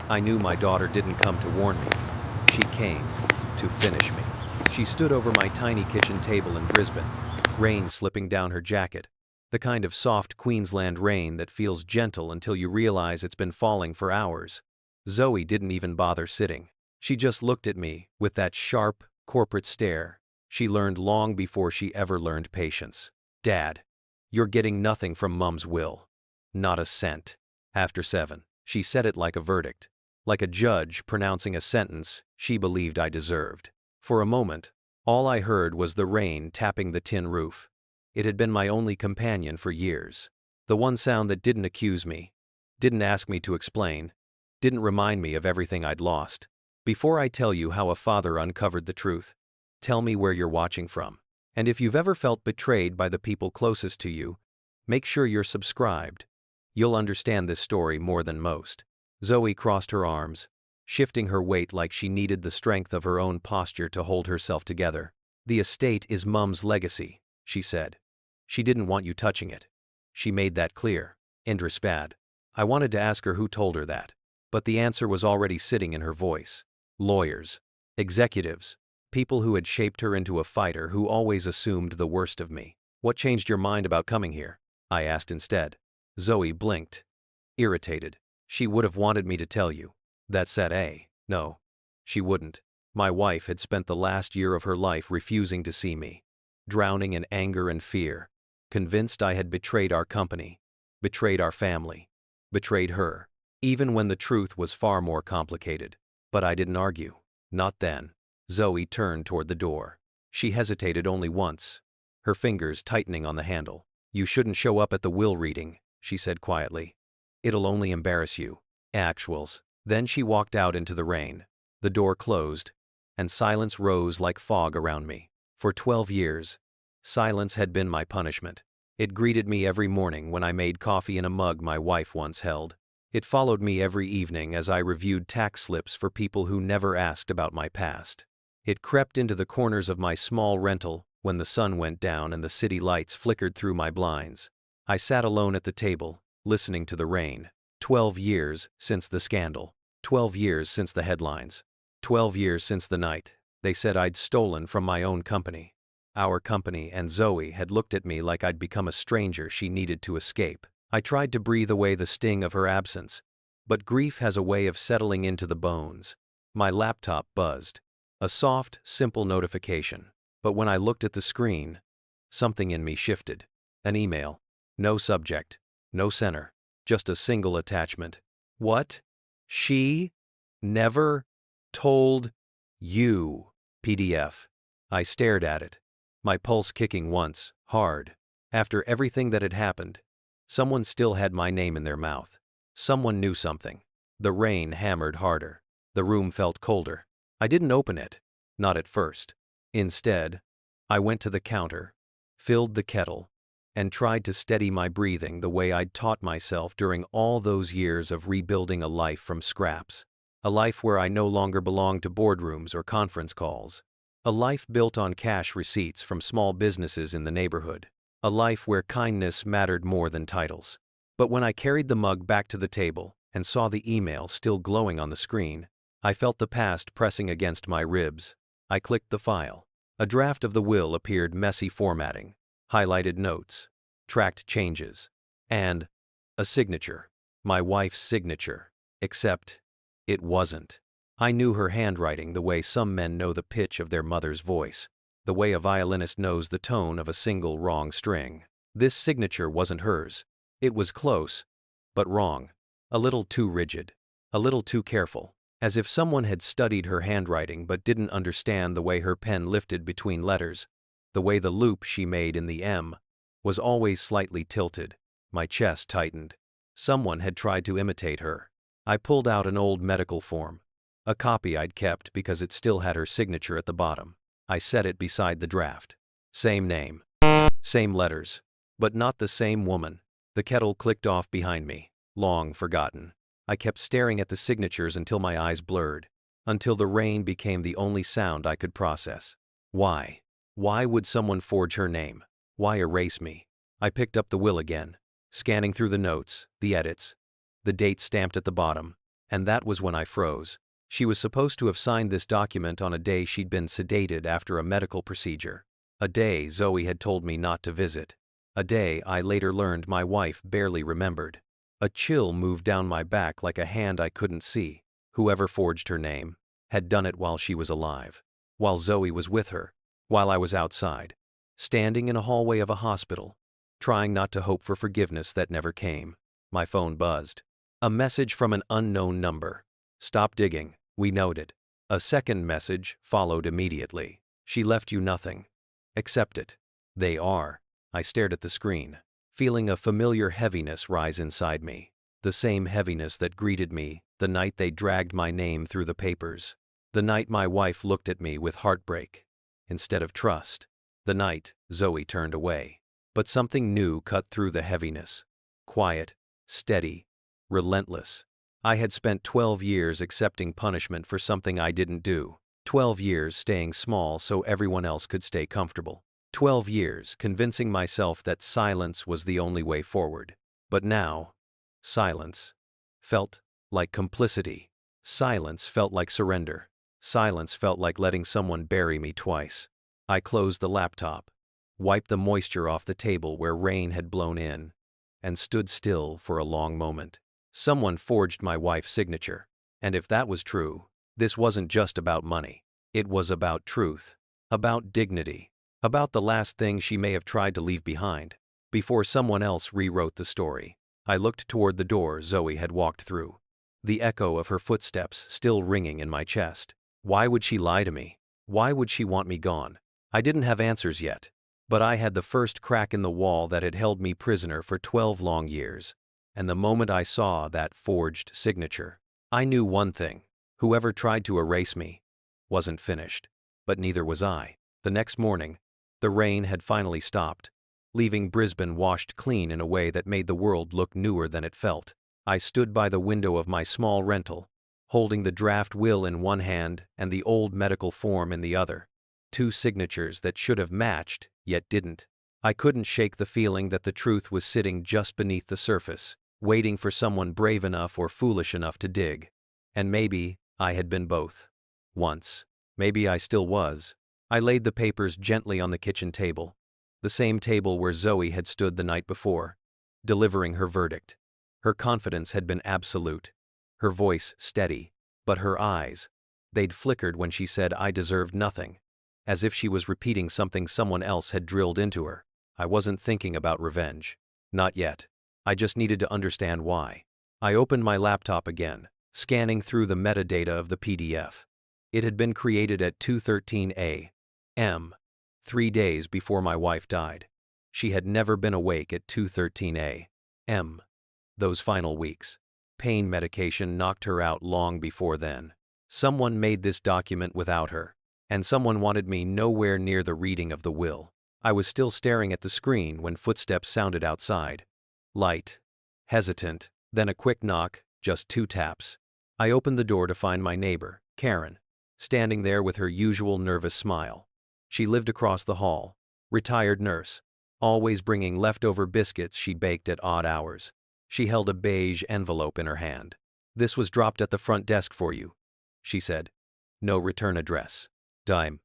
I knew my daughter didn't come to warn me. She came to finish me. She stood over my tiny kitchen table in Brisbane, rain slipping down her jacket, the kind of soft Queensland rain that feels gentle until you realize it's been falling for hours. Zoe didn't even bother sitting. She just looked at me with that sharp, corporate stare she learned long before she ever learned patience. "Dad, you're getting nothing from Mum's will. Not a cent." After 7, she said it like a verdict, like a judge pronouncing a sentence she believed I deserved. For a moment, all I heard was the rain tapping the tin roof. It had been my only companion for years. The one sound that didn't accuse me, didn't ask me to explain, didn't remind me of everything I'd lost. Before I tell you how a father uncovered the truth, tell me where you're watching from. And if you've ever felt betrayed by the people closest to you, make sure you're subscribed. You'll understand this story more than most. Zoe crossed her arms, shifting her weight like she needed the strength of her own posture to hold herself together. "The estate is Mum's legacy," she said. "She didn't want you touching it. She made that clear." Indra spat. I wanted to ask her who told her that, but the answer was already sitting in her voice. Lawyers, executives, people who had shaped her into a fighter who always assumed the worst of me. "What changed your mind about coming here?" I asked instead. Zoe blinked, irritated. "She would have wanted me to tell you." That said, no, she wouldn't. My wife had spent the last year of her life refusing to see me, drowning in anger and fear, convinced I had betrayed our company, betrayed our family, betrayed her, even when the truth was far more complicated. But I didn't argue. Not then. Zoe turned toward the door. She hesitated only once, her fingers tightening on the handle. "You shouldn't show up at the will reading," she said quietly. "It'll only embarrass you." Actuals. Then she walked out into the rain. The door closed, and silence rose like fog around me. For 12 years, silence had been my punishment. It greeted me every morning when I made coffee in a mug my wife once held. It followed me every evening as I reviewed tax slips for people who never asked about my past. It crept into the corners of my small rental when the sun went down and the city lights flickered through my blinds. I sat alone at the table, listening to the rain. 12 years since the scandal. 12 years since the headlines. 12 years since the night they said I'd stolen from my own company. Our company, and Zoe had looked at me like I'd become a stranger she needed to escape. I tried to breathe away the sting of her absence, but grief has a way of settling into the bones. My laptop buzzed. A soft, simple notification. But when I looked at the screen, something in me shifted. An email. No subject. No sender. Just a single attachment. "What? She never told you." PDF. I stared at it, my pulse kicking once, hard. After everything that had happened, someone still had my name in their mouth. Someone knew something. The rain hammered harder. The room felt colder. I didn't open it. Not at first. Instead, I went to the counter, filled the kettle, and tried to steady my breathing the way I'd taught myself during all those years of rebuilding a life from scraps. A life where I no longer belonged to boardrooms or conference calls. A life built on cash receipts from small businesses in the neighborhood. A life where kindness mattered more than titles. But when I carried the mug back to the table and saw the email still glowing on the screen, I felt the past pressing against my ribs. I clicked the file. A draft of the will appeared, messy formatting, highlighted notes, tracked changes, and a signature. My wife's signature. Except it wasn't. I knew her handwriting the way some men know the pitch of their mother's voice, the way a violinist knows the tone of a single wrong string. This signature wasn't hers. It was close, but wrong. A little too rigid. A little too careful. As if someone had studied her handwriting but didn't understand the way her pen lifted between letters, the way the loop she made in the M was always slightly tilted. My chest tightened. Someone had tried to imitate her. I pulled out an old medical form, a copy I'd kept because it still had her signature at the bottom. I set it beside the draft. Same name, same letters, but not the same woman. The kettle clicked off behind me, long forgotten. I kept staring at the signatures until my eyes blurred, until the rain became the only sound I could process. Why? Why would someone forge her name? Why erase me? I picked up the will again, scanning through the notes, the edits, the date stamped at the bottom. And that was when I froze. She was supposed to have signed this document on a day she'd been sedated after a medical procedure. A day Zoe had told me not to visit. A day I later learned my wife barely remembered. A chill moved down my back like a hand I couldn't see. Whoever forged her name had done it while she was alive, while Zoe was with her, while I was outside, standing in a hallway of a hospital, trying not to hope for forgiveness that never came. My phone buzzed. A message from an unknown number. "Stop digging, we noted." A second message followed immediately. "She left you nothing. Accept it." They are. I stared at the screen, feeling a familiar heaviness rise inside me. The same heaviness that greeted me the night they dragged my name through the papers. The night my wife looked at me with heartbreak instead of trust. The night Zoe turned away. But something new cut through the heaviness. Quiet, steady, relentless. I had spent 12 years accepting punishment for something I didn't do. 12 years staying small so everyone else could stay comfortable. 12 years convincing myself that silence was the only way forward. But now, silence felt like complicity. Silence felt like surrender. Silence felt like letting someone bury me twice. I closed the laptop, wiped the moisture off the table where rain had blown in, and stood still for a long moment. Someone forged my wife's signature. And if that was true, this wasn't just about money. It was about truth, about dignity, about the last thing she may have tried to leave behind, before someone else rewrote the story. I looked toward the door Zoe had walked through, the echo of her footsteps still ringing in my chest. Why would she lie to me? Why would she want me gone? I didn't have answers yet, but I had the first crack in the wall that had held me prisoner for 12 long years. And the moment I saw that forged signature, I knew one thing: whoever tried to erase me wasn't finished. But neither was I. The next morning, the rain had finally stopped, leaving Brisbane washed clean in a way that made the world look newer than it felt. I stood by the window of my small rental, holding the draft will in one hand and the old medical form in the other. Two signatures that should have matched, yet didn't. I couldn't shake the feeling that the truth was sitting just beneath the surface, waiting for someone brave enough or foolish enough to dig. And maybe I had been both. Once. Maybe I still was. I laid the papers gently on the kitchen table, the same table where Zoe had stood the night before, delivering her verdict. Her confidence had been absolute, her voice steady, but her eyes, they'd flickered when she said I deserved nothing, as if she was repeating something someone else had drilled into her. I wasn't thinking about revenge. Not yet. I just needed to understand why. I opened my laptop again, scanning through the metadata of the PDF. It had been created at 2:13 a.m., 3 days before my wife died. She had never been awake at 2:13 a.m. those final weeks. Pain medication knocked her out long before then. Someone made this document without her, and someone wanted me nowhere near the reading of the will. I was still staring at the screen when footsteps sounded outside. Light, hesitant, then a quick knock, just 2 taps. I opened the door to find my neighbor, Karen, standing there with her usual nervous smile. She lived across the hall, retired nurse, always bringing leftover biscuits she baked at odd hours. She held a beige envelope in her hand. "This was dropped at the front desk for you," she said. "No return address." Dime.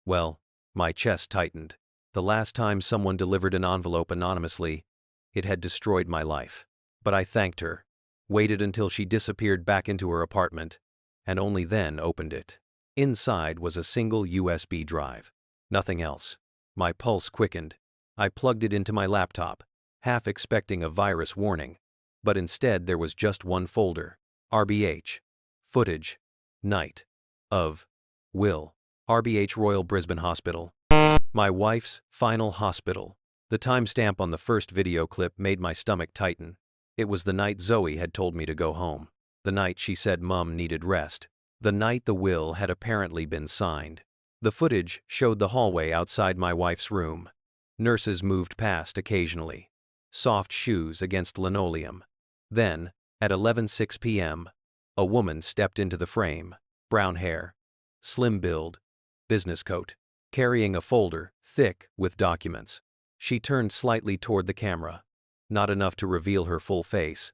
Well, my chest tightened. The last time someone delivered an envelope anonymously, it had destroyed my life. But I thanked her, waited until she disappeared back into her apartment, and only then opened it. Inside was a single USB drive. Nothing else. My pulse quickened. I plugged it into my laptop, half expecting a virus warning. But instead there was just one folder. RBH. Footage. Night. Of. Will. RBH Royal Brisbane Hospital. My wife's final hospital. The timestamp on the first video clip made my stomach tighten. It was the night Zoe had told me to go home. The night she said Mum needed rest. The night the will had apparently been signed. The footage showed the hallway outside my wife's room. Nurses moved past occasionally. Soft shoes against linoleum. Then, at 11:06 p.m., a woman stepped into the frame. Brown hair, slim build, business coat, carrying a folder, thick with documents. She turned slightly toward the camera. Not enough to reveal her full face,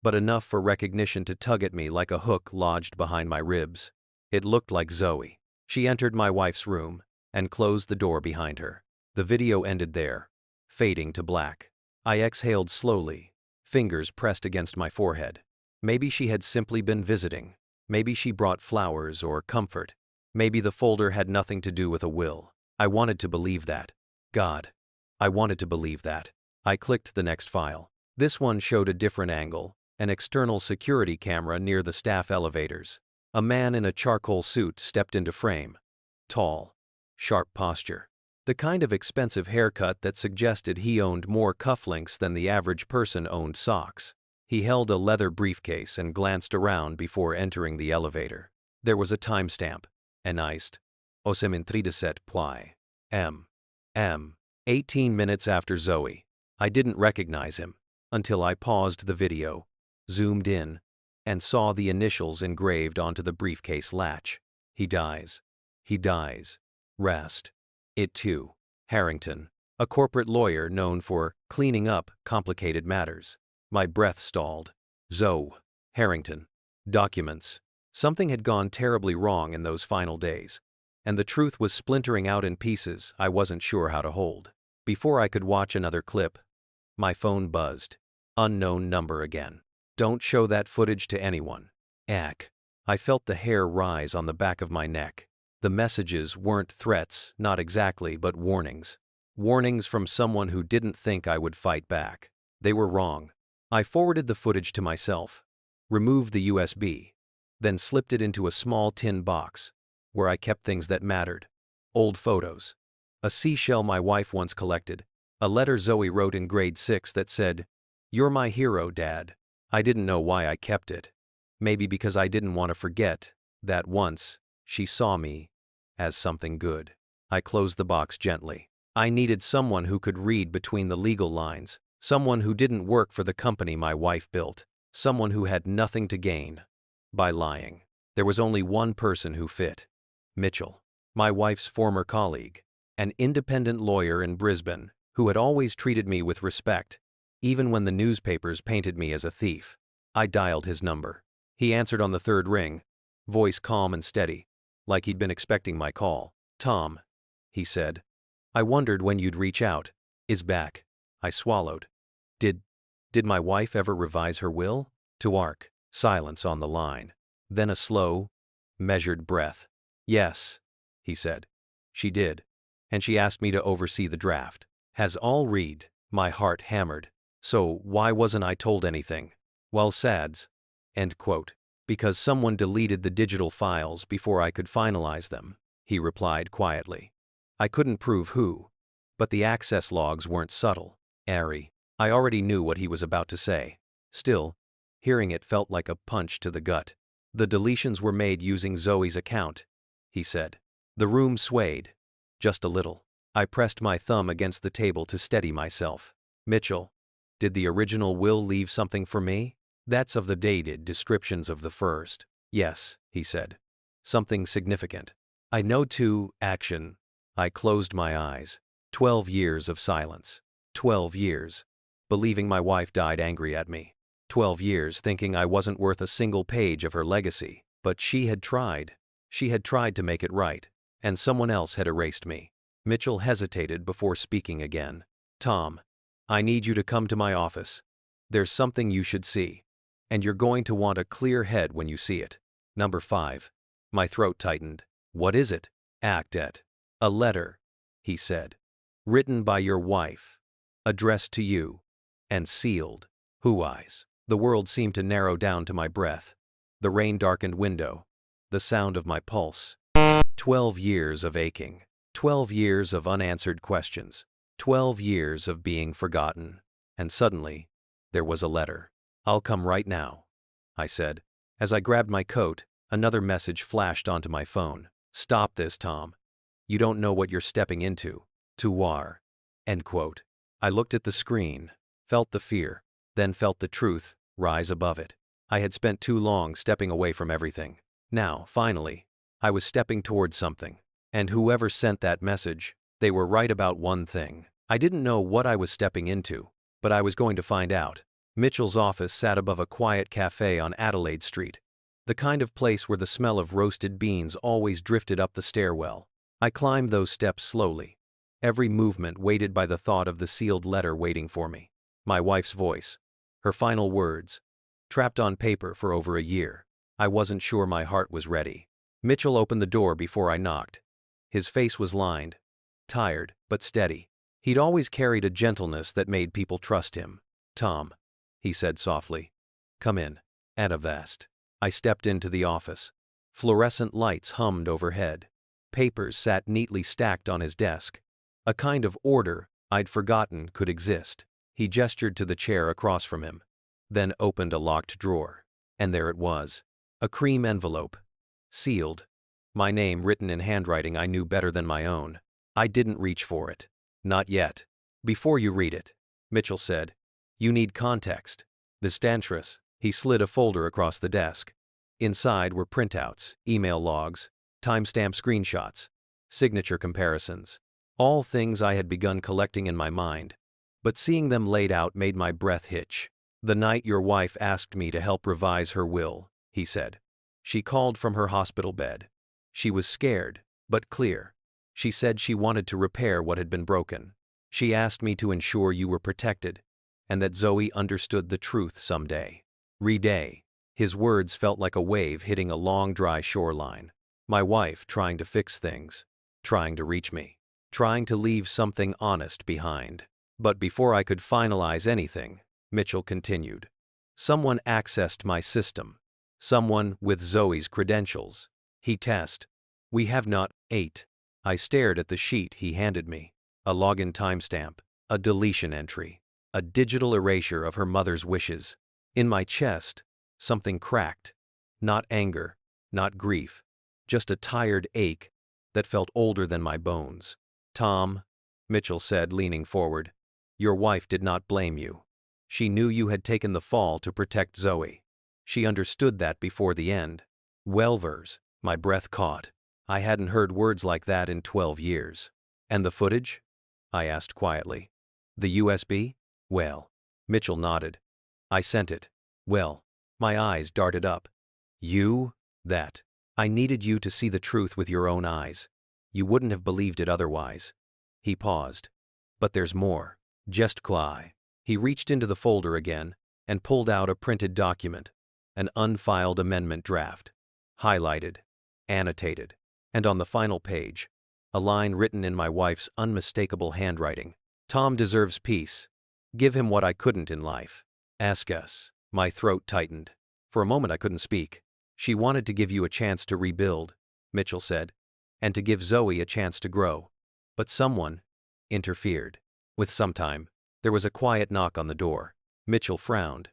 but enough for recognition to tug at me like a hook lodged behind my ribs. It looked like Zoe. She entered my wife's room and closed the door behind her. The video ended there, fading to black. I exhaled slowly, fingers pressed against my forehead. Maybe she had simply been visiting. Maybe she brought flowers or comfort. Maybe the folder had nothing to do with a will. I wanted to believe that. God. I wanted to believe that. I clicked the next file. This one showed a different angle, an external security camera near the staff elevators. A man in a charcoal suit stepped into frame. Tall, sharp posture. The kind of expensive haircut that suggested he owned more cufflinks than the average person owned socks. He held a leather briefcase and glanced around before entering the elevator. There was a timestamp. Iced. Osemintrideset ply. M. 18 minutes after Zoe. I didn't recognize him until I paused the video, zoomed in, and saw the initials engraved onto the briefcase latch. He dies. He dies. Rest. It too. Harrington, a corporate lawyer known for cleaning up complicated matters. My breath stalled. Zoe. Harrington. Documents. Something had gone terribly wrong in those final days, and the truth was splintering out in pieces I wasn't sure how to hold. Before I could watch another clip, my phone buzzed. Unknown number again. Don't show that footage to anyone. Ack. I felt the hair rise on the back of my neck. The messages weren't threats, not exactly, but warnings. Warnings from someone who didn't think I would fight back. They were wrong. I forwarded the footage to myself, removed the USB, then slipped it into a small tin box, where I kept things that mattered. Old photos. A seashell my wife once collected. A letter Zoe wrote in grade 6 that said, "You're my hero, Dad." I didn't know why I kept it. Maybe because I didn't want to forget that once she saw me as something good. I closed the box gently. I needed someone who could read between the legal lines, someone who didn't work for the company my wife built, someone who had nothing to gain by lying. There was only one person who fit. Mitchell, my wife's former colleague, an independent lawyer in Brisbane who had always treated me with respect, even when the newspapers painted me as a thief. I dialed his number. He answered on the third ring, voice calm and steady, like he'd been expecting my call. "Tom," he said. "I wondered when you'd reach out. Is back." I swallowed. Did my wife ever revise her will? To arc. Silence on the line. Then a slow, measured breath. "Yes," he said. "She did. And she asked me to oversee the draft." Has all read. My heart hammered. So why wasn't I told anything? Well, sads. End quote. Because someone deleted the digital files before I could finalize them, he replied quietly. I couldn't prove who, but the access logs weren't subtle. Airy. I already knew what he was about to say. Still, hearing it felt like a punch to the gut. The deletions were made using Zoe's account, he said. The room swayed. Just a little. I pressed my thumb against the table to steady myself. Mitchell, did the original will leave something for me? That's of the dated descriptions of the first. Yes, he said. Something significant. I know to action. I closed my eyes. 12 years of silence. 12 years. Believing my wife died angry at me. 12 years thinking I wasn't worth a single page of her legacy. But she had tried. She had tried to make it right. And someone else had erased me. Mitchell hesitated before speaking again. Tom, I need you to come to my office. There's something you should see. And you're going to want a clear head when you see it. Number 5. My throat tightened. What is it? Act at. A letter, he said. Written by your wife. Addressed to you. And sealed. Who eyes? The world seemed to narrow down to my breath. The rain-darkened window. The sound of my pulse. 12 years of aching. 12 years of unanswered questions. 12 years of being forgotten. And suddenly, there was a letter. I'll come right now, I said. As I grabbed my coat, another message flashed onto my phone. Stop this, Tom. You don't know what you're stepping into. Tuar. End quote. I looked at the screen, felt the fear, then felt the truth rise above it. I had spent too long stepping away from everything. Now, finally, I was stepping towards something. And whoever sent that message, they were right about one thing. I didn't know what I was stepping into, but I was going to find out. Mitchell's office sat above a quiet cafe on Adelaide Street, the kind of place where the smell of roasted beans always drifted up the stairwell. I climbed those steps slowly, every movement weighted by the thought of the sealed letter waiting for me. My wife's voice, her final words, trapped on paper for over a year. I wasn't sure my heart was ready. Mitchell opened the door before I knocked. His face was lined, tired, but steady. He'd always carried a gentleness that made people trust him. "Tom," he said softly. "Come in." Adavast. I stepped into the office. Fluorescent lights hummed overhead. Papers sat neatly stacked on his desk. A kind of order I'd forgotten could exist. He gestured to the chair across from him, then opened a locked drawer. And there it was. A cream envelope. Sealed. My name written in handwriting I knew better than my own. I didn't reach for it. "Not yet. Before you read it," Mitchell said. "You need context." The stantress. He slid a folder across the desk. Inside were printouts, email logs, timestamp screenshots, signature comparisons. All things I had begun collecting in my mind, but seeing them laid out made my breath hitch. "The night your wife asked me to help revise her will," he said. "She called from her hospital bed. She was scared, but clear. She said she wanted to repair what had been broken. She asked me to ensure you were protected, and that Zoe understood the truth someday." Day. His words felt like a wave hitting a long dry shoreline. My wife trying to fix things, trying to reach me, trying to leave something honest behind. But before I could finalize anything, Mitchell continued. "Someone accessed my system. Someone with Zoe's credentials." He test. "We have not." 8. I stared at the sheet he handed me. A login timestamp, a deletion entry, a digital erasure of her mother's wishes. In my chest, something cracked. Not anger, not grief, just a tired ache that felt older than my bones. "Tom," Mitchell said, leaning forward, "your wife did not blame you. She knew you had taken the fall to protect Zoe. She understood that before the end." Welvers, my breath caught. I hadn't heard words like that in 12 years. "And the footage?" I asked quietly. "The USB? Well," Mitchell nodded. "I sent it." "Well," my eyes darted up. "You? That. I needed you to see the truth with your own eyes. You wouldn't have believed it otherwise." He paused. "But there's more. Just Cly." He reached into the folder again and pulled out a printed document, an unfiled amendment draft, highlighted, annotated, and on the final page, a line written in my wife's unmistakable handwriting. "Tom deserves peace. Give him what I couldn't in life. Ask us." My throat tightened. For a moment I couldn't speak. "She wanted to give you a chance to rebuild," Mitchell said, "and to give Zoe a chance to grow. But someone interfered." With some time, there was a quiet knock on the door. Mitchell frowned.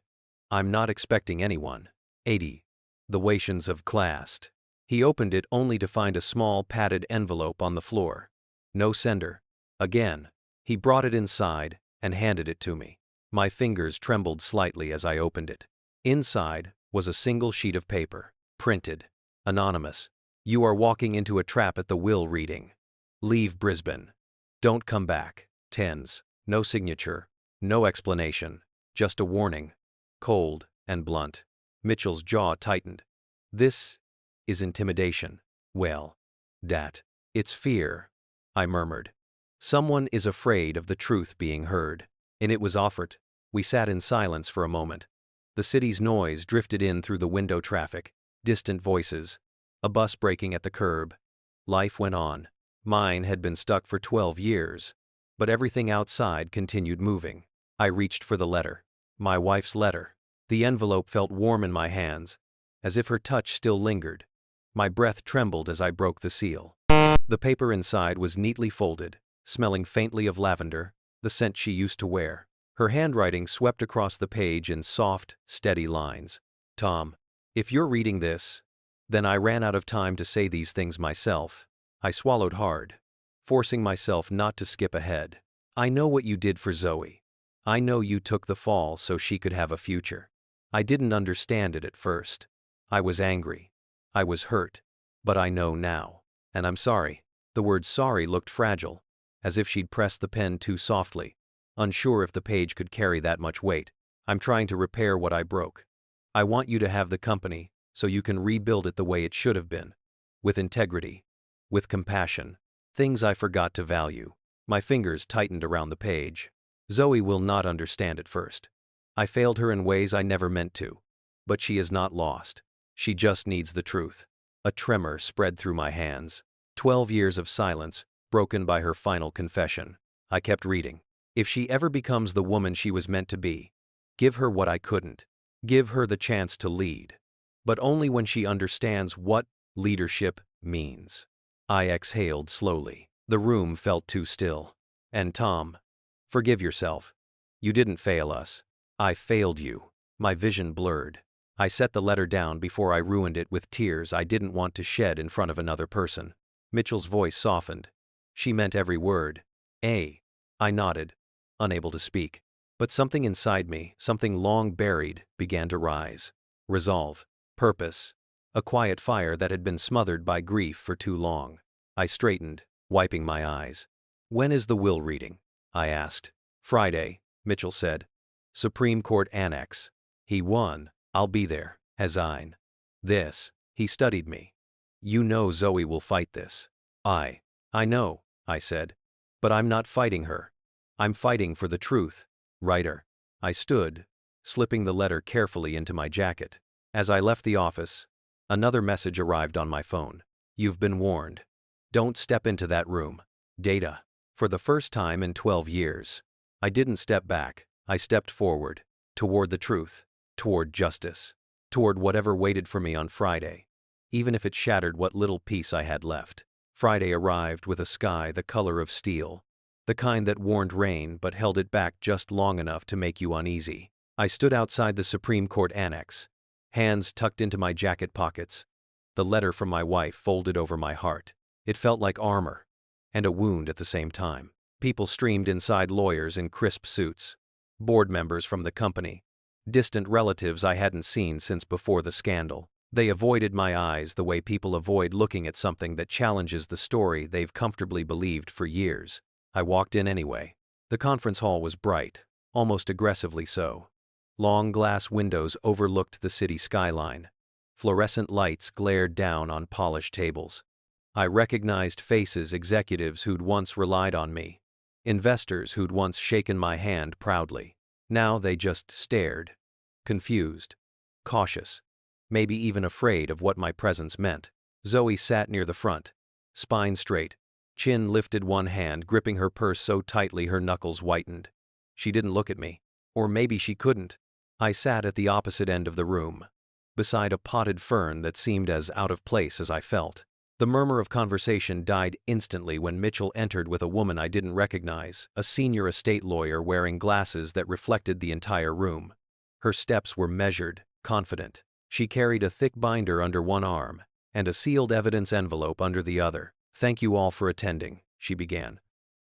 "I'm not expecting anyone." 80. The Wations of classed. He opened it only to find a small padded envelope on the floor. No sender. Again. He brought it inside and handed it to me. My fingers trembled slightly as I opened it. Inside was a single sheet of paper, printed. Anonymous. "You are walking into a trap at the will reading. Leave Brisbane. Don't come back." Tens. No signature, no explanation, just a warning. Cold and blunt. Mitchell's jaw tightened. "This is intimidation." "Well, dat. It's fear," I murmured. "Someone is afraid of the truth being heard." And it was offered. We sat in silence for a moment. The city's noise drifted in through the window traffic, distant voices, a bus braking at the curb. Life went on. Mine had been stuck for 12 years, but everything outside continued moving. I reached for the letter. My wife's letter. The envelope felt warm in my hands, as if her touch still lingered. My breath trembled as I broke the seal. The paper inside was neatly folded, smelling faintly of lavender, the scent she used to wear. Her handwriting swept across the page in soft, steady lines. "Tom, if you're reading this..." Then I ran out of time to say these things myself. I swallowed hard, forcing myself not to skip ahead. "I know what you did for Zoe. I know you took the fall so she could have a future. I didn't understand it at first. I was angry. I was hurt. But I know now. And I'm sorry." The word sorry looked fragile, as if she'd pressed the pen too softly, unsure if the page could carry that much weight. I'm trying to repair what I broke. I want you to have the company so you can rebuild it the way it should have been. With integrity. With compassion. Things I forgot to value. My fingers tightened around the page. Zoe will not understand at first. I failed her in ways I never meant to. But she is not lost. She just needs the truth. A tremor spread through my hands. 12 years of silence, broken by her final confession. I kept reading. If she ever becomes the woman she was meant to be, give her what I couldn't. Give her the chance to lead. But only when she understands what leadership means. I exhaled slowly. The room felt too still. And Tom, forgive yourself. You didn't fail us. I failed you. My vision blurred. I set the letter down before I ruined it with tears I didn't want to shed in front of another person. Mitchell's voice softened. She meant every word. I nodded, unable to speak. But something inside me, something long buried, began to rise. Resolve. Purpose. A quiet fire that had been smothered by grief for too long. I straightened, wiping my eyes. When is the will reading? I asked. Friday, Mitchell said. Supreme Court Annex. He won. I'll be there. Hazine. This. He studied me. You know Zoe will fight this. I know, I said. But I'm not fighting her. I'm fighting for the truth. Writer. I stood, slipping the letter carefully into my jacket. As I left the office, another message arrived on my phone. You've been warned. Don't step into that room. Data. For the first time in 12 years. I didn't step back. I stepped forward. Toward the truth. Toward justice. Toward whatever waited for me on Friday. Even if it shattered what little peace I had left. Friday arrived with a sky the color of steel. The kind that warned rain but held it back just long enough to make you uneasy. I stood outside the Supreme Court Annex. Hands tucked into my jacket pockets. The letter from my wife folded over my heart. It felt like armor. And a wound at the same time. People streamed inside, lawyers in crisp suits. Board members from the company. Distant relatives I hadn't seen since before the scandal. They avoided my eyes the way people avoid looking at something that challenges the story they've comfortably believed for years. I walked in anyway. The conference hall was bright, almost aggressively so. Long glass windows overlooked the city skyline. Fluorescent lights glared down on polished tables. I recognized faces, executives who'd once relied on me. Investors who'd once shaken my hand proudly. Now they just stared. Confused. Cautious. Maybe even afraid of what my presence meant. Zoe sat near the front. Spine straight. Chin lifted, one hand gripping her purse so tightly her knuckles whitened. She didn't look at me. Or maybe she couldn't. I sat at the opposite end of the room. Beside a potted fern that seemed as out of place as I felt. The murmur of conversation died instantly when Mitchell entered with a woman I didn't recognize, a senior estate lawyer wearing glasses that reflected the entire room. Her steps were measured, confident. She carried a thick binder under one arm, and a sealed evidence envelope under the other. Thank you all for attending, she began.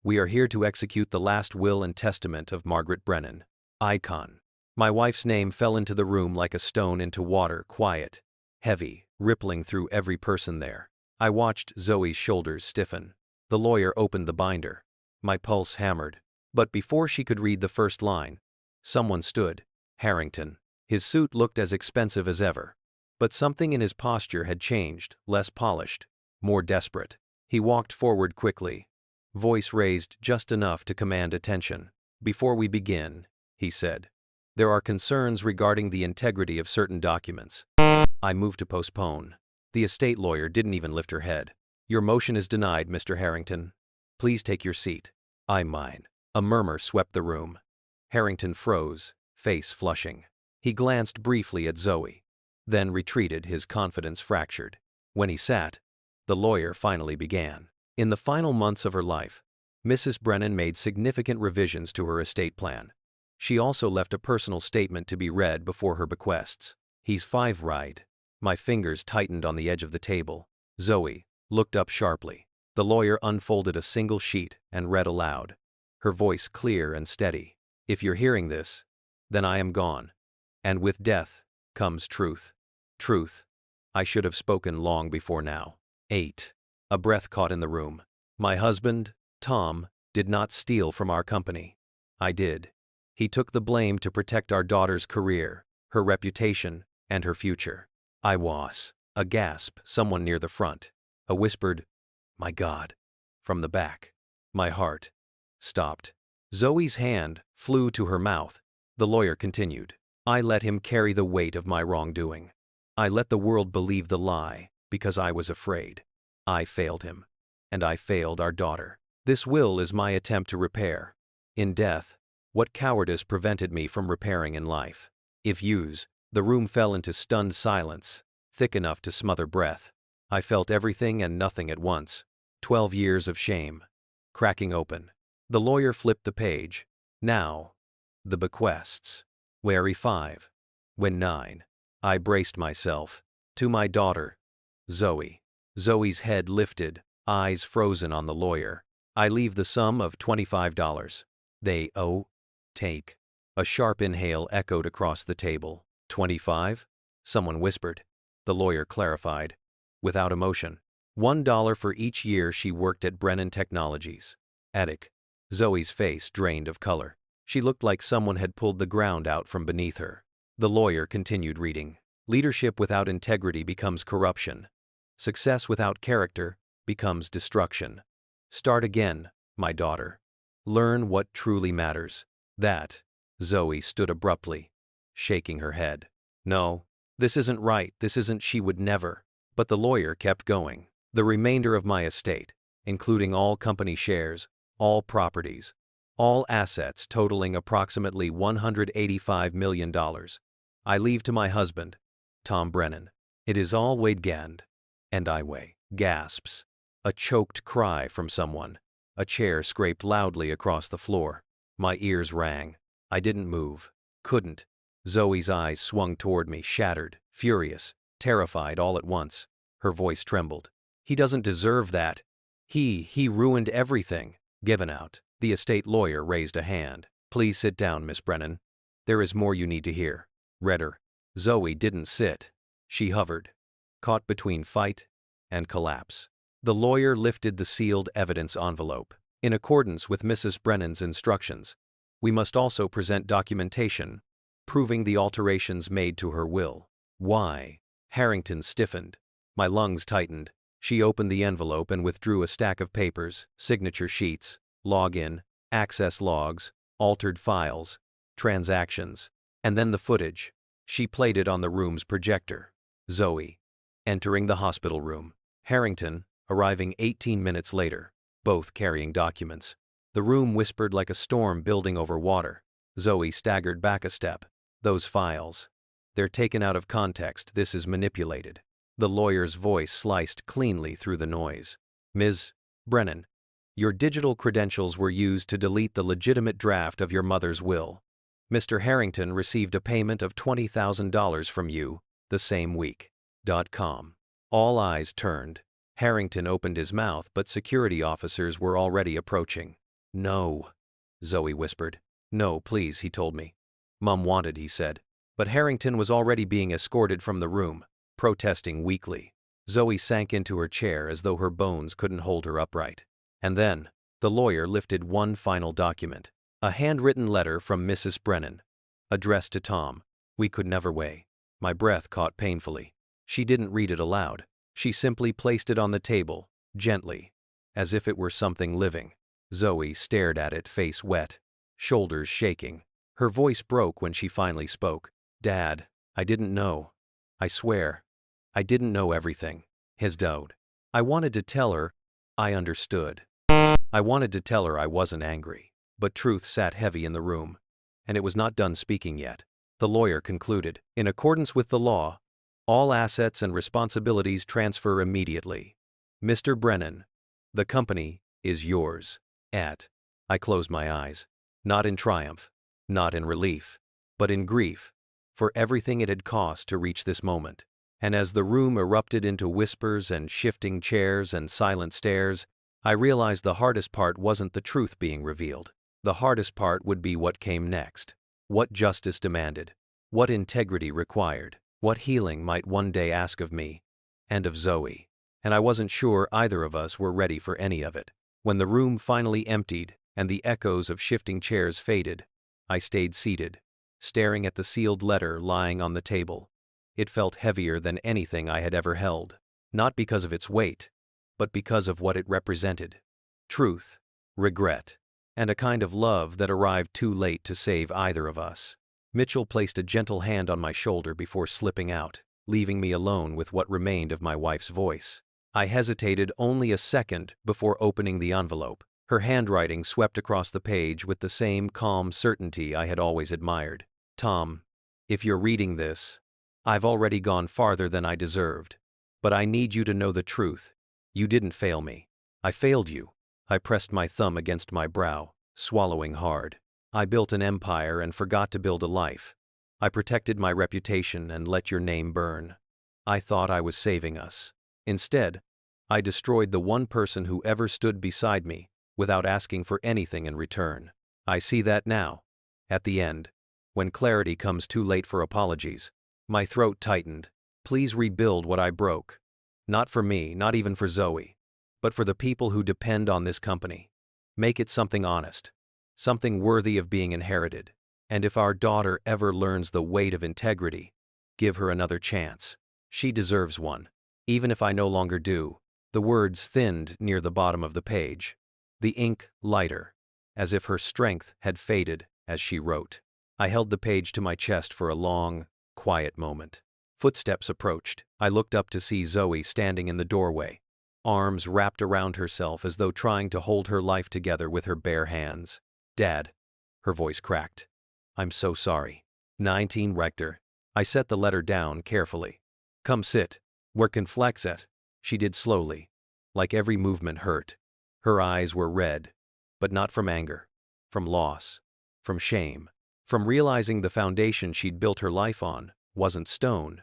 We are here to execute the last will and testament of Margaret Brennan. Icon. My wife's name fell into the room like a stone into water, quiet, heavy, rippling through every person there. I watched Zoe's shoulders stiffen. The lawyer opened the binder. My pulse hammered. But before she could read the first line, someone stood. Harrington. His suit looked as expensive as ever. But something in his posture had changed, less polished, more desperate. He walked forward quickly, voice raised just enough to command attention. Before we begin, he said, there are concerns regarding the integrity of certain documents. I moved to postpone. The estate lawyer didn't even lift her head. Your motion is denied, Mr. Harrington. Please take your seat. Mine. A murmur swept the room. Harrington froze, face flushing. He glanced briefly at Zoe, then retreated, his confidence fractured. When he sat, the lawyer finally began. In the final months of her life, Mrs. Brennan made significant revisions to her estate plan. She also left a personal statement to be read before her bequests. He's 5 right. My fingers tightened on the edge of the table. Zoe looked up sharply. The lawyer unfolded a single sheet and read aloud, her voice clear and steady. If you're hearing this, then I am gone. And with death comes truth. Truth. I should have spoken long before now. 8. A breath caught in the room. My husband, Tom, did not steal from our company. I did. He took the blame to protect our daughter's career, her reputation, and her future. I was. A gasp, someone near the front. A whispered, "My God," from the back. My heart stopped. Zoe's hand flew to her mouth. The lawyer continued. I let him carry the weight of my wrongdoing. I let the world believe the lie because I was afraid. I failed him. And I failed our daughter. This will is my attempt to repair. In death, what cowardice prevented me from repairing in life? If yous, the room fell into stunned silence, thick enough to smother breath. I felt everything and nothing at once. 12 years of shame. Cracking open. The lawyer flipped the page. Now, the bequests. Wary 5. When 9. I braced myself. To my daughter, Zoe. Zoe's head lifted, eyes frozen on the lawyer. I leave the sum of $25. They owe. Take. A sharp inhale echoed across the table. 25? Someone whispered. The lawyer clarified. Without emotion. $1 for each year she worked at Brennan Technologies. Attic. Zoe's face drained of color. She looked like someone had pulled the ground out from beneath her. The lawyer continued reading. Leadership without integrity becomes corruption. Success without character becomes destruction. Start again, my daughter. Learn what truly matters. That. Zoe stood abruptly, shaking her head. No, this isn't right, this isn't, she would never. But the lawyer kept going. The remainder of my estate, including all company shares, all properties, all assets totaling approximately $185 million, I leave to my husband, Tom Brennan. It is all Wade Gand. And I weigh. Gasps. A choked cry from someone. A chair scraped loudly across the floor. My ears rang. I didn't move. Couldn't. Zoe's eyes swung toward me, shattered, furious, terrified all at once. Her voice trembled. He doesn't deserve that. He ruined everything. Given out. The estate lawyer raised a hand. Please sit down, Miss Brennan. There is more you need to hear. Redder. Zoe didn't sit. She hovered, caught between fight and collapse. The lawyer lifted the sealed evidence envelope. In accordance with Mrs. Brennan's instructions, we must also present documentation proving the alterations made to her will. Why? Harrington stiffened. My lungs tightened. She opened the envelope and withdrew a stack of papers, signature sheets, login, access logs, altered files, transactions, and then the footage. She played it on the room's projector. Zoe entering the hospital room. Harrington arriving 18 minutes later, both carrying documents. The room whispered like a storm building over water. Zoe staggered back a step. Those files. They're taken out of context, this is manipulated. The lawyer's voice sliced cleanly through the noise. Ms. Brennan, your digital credentials were used to delete the legitimate draft of your mother's will. Mr. Harrington received a payment of $20,000 from you the same week. .com. All eyes turned. Harrington opened his mouth, but security officers were already approaching. No, Zoe whispered. No, please, he told me. Mom wanted, he said. But Harrington was already being escorted from the room, protesting weakly. Zoe sank into her chair as though her bones couldn't hold her upright. And then, the lawyer lifted one final document. A handwritten letter from Mrs. Brennan. Addressed to Tom. We could never weigh. My breath caught painfully. She didn't read it aloud. She simply placed it on the table, gently, as if it were something living. Zoe stared at it, face wet, shoulders shaking. Her voice broke when she finally spoke. Dad, I didn't know. I swear. I didn't know everything. His doubt. I wanted to tell her. I understood. I wanted to tell her I wasn't angry. But truth sat heavy in the room. And it was not done speaking yet. The lawyer concluded. In accordance with the law, all assets and responsibilities transfer immediately. Mr. Brennan, the company is yours. I closed my eyes. Not in triumph, not in relief, but in grief, for everything it had cost to reach this moment. And as the room erupted into whispers and shifting chairs and silent stares, I realized the hardest part wasn't the truth being revealed. The hardest part would be what came next. What justice demanded. What integrity required. What healing might one day ask of me. And of Zoe. And I wasn't sure either of us were ready for any of it. When the room finally emptied and the echoes of shifting chairs faded, I stayed seated, staring at the sealed letter lying on the table. It felt heavier than anything I had ever held, not because of its weight, but because of what it represented. Truth, regret, and a kind of love that arrived too late to save either of us. Mitchell placed a gentle hand on my shoulder before slipping out, leaving me alone with what remained of my wife's voice. I hesitated only a second before opening the envelope. Her handwriting swept across the page with the same calm certainty I had always admired. Tom, if you're reading this, I've already gone farther than I deserved. But I need you to know the truth. You didn't fail me. I failed you. I pressed my thumb against my brow, swallowing hard. I built an empire and forgot to build a life. I protected my reputation and let your name burn. I thought I was saving us. Instead, I destroyed the one person who ever stood beside me without asking for anything in return. I see that now. At the end, when clarity comes too late for apologies, my throat tightened. Please rebuild what I broke. Not for me, not even for Zoe, but for the people who depend on this company. Make it something honest, something worthy of being inherited. And if our daughter ever learns the weight of integrity, give her another chance. She deserves one. Even if I no longer do. The words thinned near the bottom of the page, the ink lighter, as if her strength had faded as she wrote. I held the page to my chest for a long, quiet moment. Footsteps approached. I looked up to see Zoe standing in the doorway, arms wrapped around herself as though trying to hold her life together with her bare hands. Dad, her voice cracked. I'm so sorry. 19 Rector. I set the letter down carefully. Come sit. Where can flex at? She did slowly, like every movement hurt. Her eyes were red, but not from anger, from loss, from shame, from realizing the foundation she'd built her life on wasn't stone,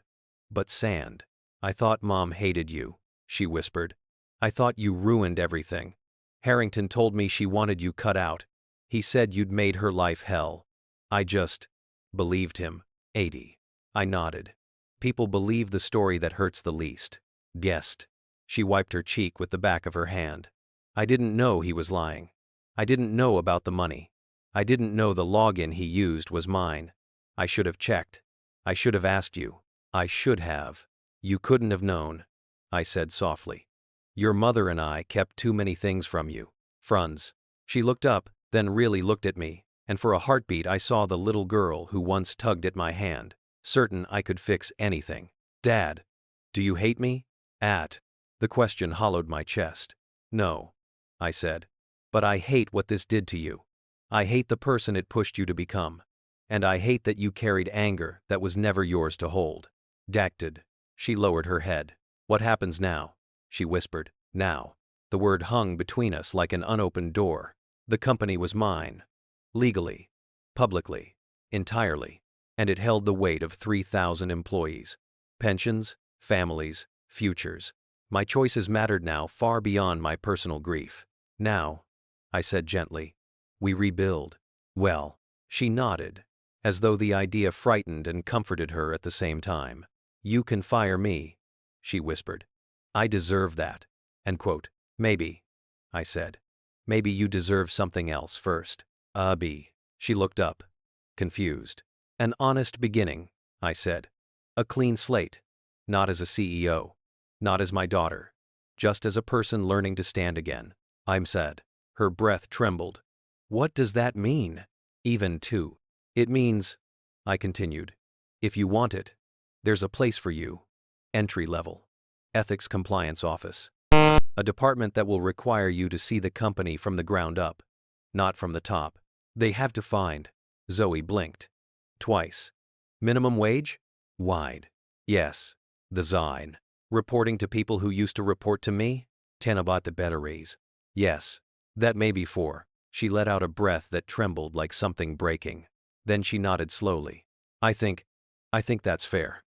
but sand. I thought Mom hated you, she whispered. I thought you ruined everything. Harrington told me she wanted you cut out. He said you'd made her life hell. I just believed him. 80. I nodded. People believe the story that hurts the least. Guessed. She wiped her cheek with the back of her hand. I didn't know he was lying. I didn't know about the money. I didn't know the login he used was mine. I should have checked. I should have asked you. I should have. You couldn't have known, I said softly. Your mother and I kept too many things from you. Franz. She looked up, then really looked at me, and for a heartbeat I saw the little girl who once tugged at my hand, certain I could fix anything. Dad, do you hate me? The question hollowed my chest. No, I said. But I hate what this did to you. I hate the person it pushed you to become. And I hate that you carried anger that was never yours to hold. Dacted. She lowered her head. What happens now? She whispered. Now. The word hung between us like an unopened door. The company was mine. Legally. Publicly. Entirely. And it held the weight of 3,000 employees. Pensions, families, futures. My choices mattered now far beyond my personal grief. Now, I said gently, we rebuild. Well, she nodded, as though the idea frightened and comforted her at the same time. You can fire me, she whispered. I deserve that. And quote, maybe, I said. Maybe you deserve something else first. B. She looked up, confused. An honest beginning, I said. A clean slate. Not as a CEO. Not as my daughter. Just as a person learning to stand again. I'm sad. Her breath trembled. What does that mean? Even two. It means, I continued, if you want it, there's a place for you. Entry level. Ethics Compliance Office. A department that will require you to see the company from the ground up, not from the top. They have to find. Zoe blinked. Twice. Minimum wage? Wide. Yes. The Zine. Reporting to people who used to report to me? 10 about the batteries. Yes. That may be 4. She let out a breath that trembled like something breaking. Then she nodded slowly. I think that's fair.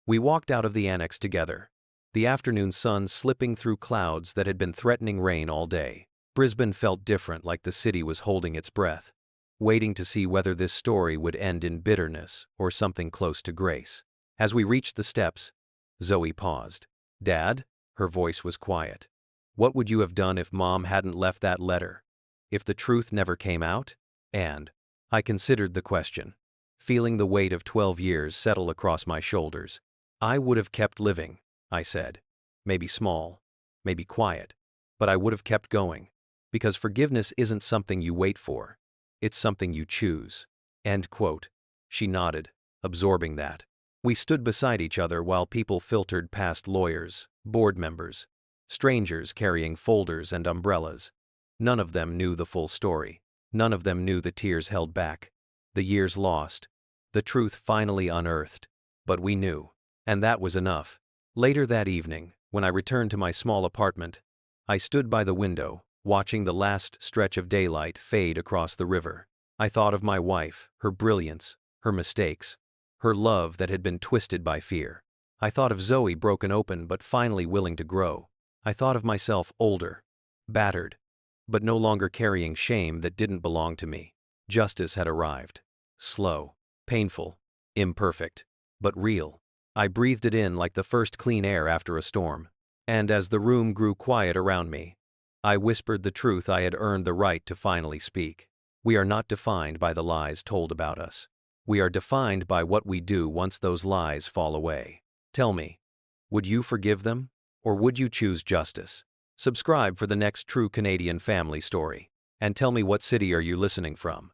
We walked out of the annex together. The afternoon sun slipping through clouds that had been threatening rain all day. Brisbane felt different, like the city was holding its breath, waiting to see whether this story would end in bitterness or something close to grace. As we reached the steps, Zoe paused. Dad? Her voice was quiet. What would you have done if Mom hadn't left that letter? If the truth never came out? And I considered the question, feeling the weight of 12 years settle across my shoulders. I would have kept living, I said. Maybe small, maybe quiet, but I would have kept going. Because forgiveness isn't something you wait for. It's something you choose. End quote. She nodded, absorbing that. We stood beside each other while people filtered past lawyers, board members, strangers carrying folders and umbrellas. None of them knew the full story. None of them knew the tears held back, the years lost, the truth finally unearthed. But we knew. And that was enough. Later that evening, when I returned to my small apartment, I stood by the window, watching the last stretch of daylight fade across the river. I thought of my wife, her brilliance, her mistakes, her love that had been twisted by fear. I thought of Zoe broken open but finally willing to grow. I thought of myself older, battered, but no longer carrying shame that didn't belong to me. Justice had arrived. Slow, painful, imperfect, but real. I breathed it in like the first clean air after a storm. And as the room grew quiet around me, I whispered the truth I had earned the right to finally speak. We are not defined by the lies told about us. We are defined by what we do once those lies fall away. Tell me, would you forgive them? Or would you choose justice? Subscribe for the next true Canadian family story. And tell me, what city are you listening from?